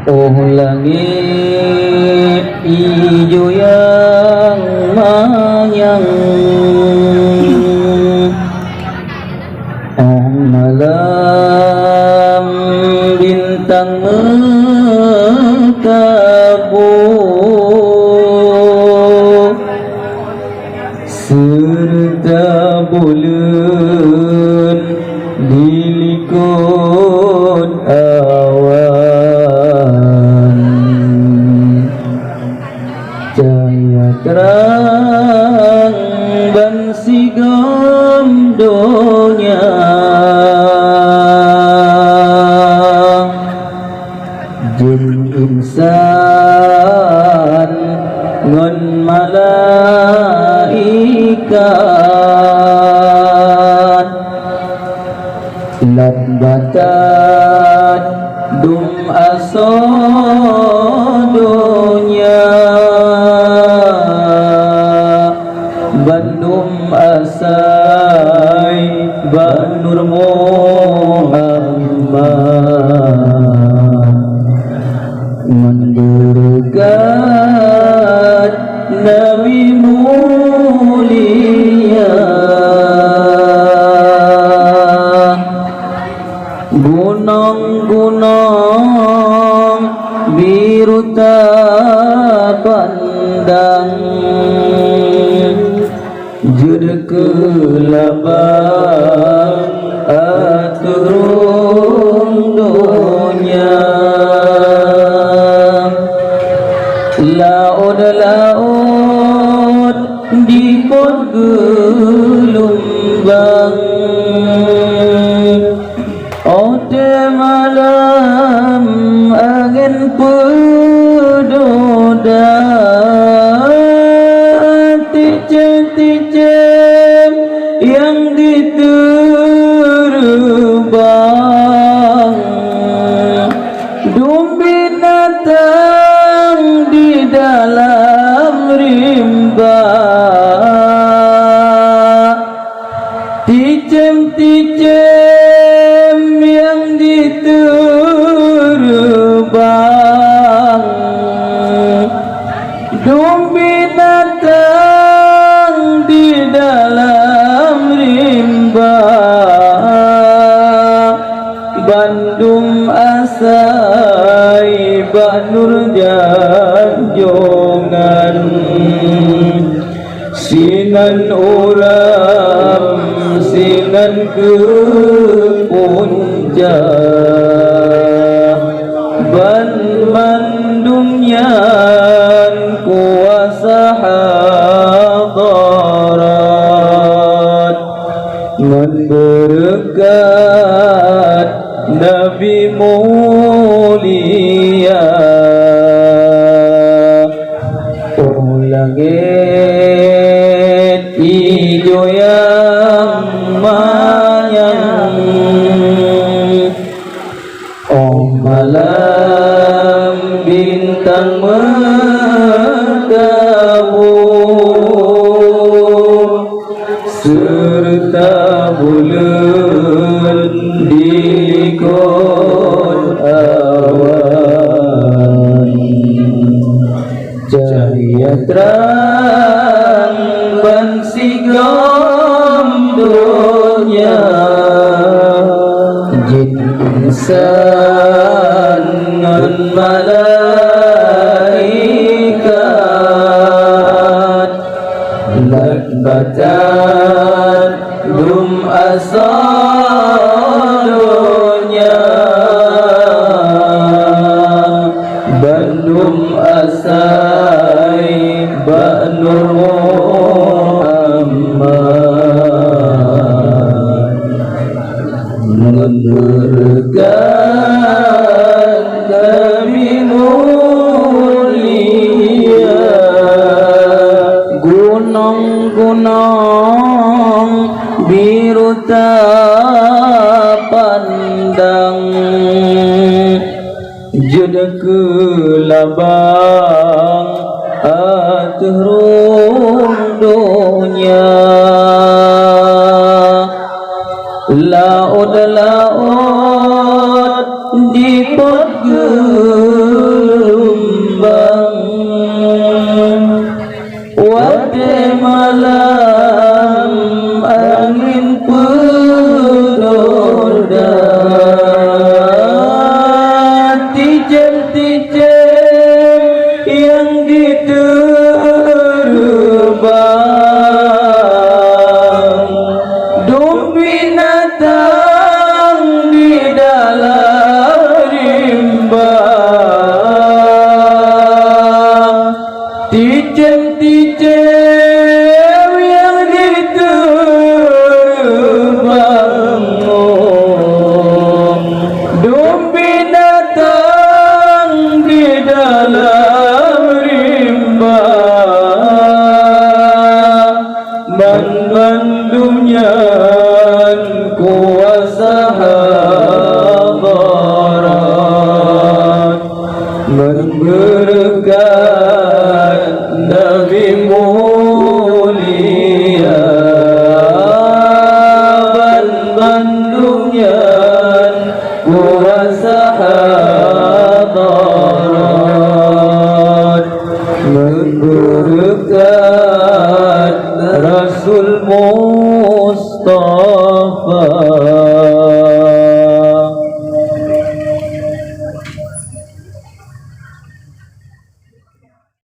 Oh langit hijau yang manyang, oh malam bintang bertabur, serta bulan dilikut awan, cahaya terang ban sigam dunia, jin insan ngon malaikat, lat batat dum aso dunia, bandum asai banur Muhammad, mendekat Nabi mulia, gunung-gunung biru tak pandang, jeda kelabang aturun dunia, laut-laut di pot gelombang, ode malam angin pedoda, tijem-tijem yang diterbang, dum binatang di dalam rimba, tijem-tijem yang diterbang, dum binatang di dalam rimba, bandum asai banur janjongan, sinan uram sinan ke puncak, ban mandum yan kuasa hadarat, mendekat Nabi mulia, oh langit hijau yang manyang, oh malam bintang bertabur, serta bulan dilikut awan, cahaya terang ban sigam dunia, jin insan ngan malaikat, lat batat dum asal dunia, bandum asai banur Muhammad, mendekat Nabi mulia, gunung-gunung biru tak pandang, jeda kelabang aturun dunia, laut-laut di pot berkat Nabi mulia Bandungnya kuasa hadarat berkat Rasul Mustafa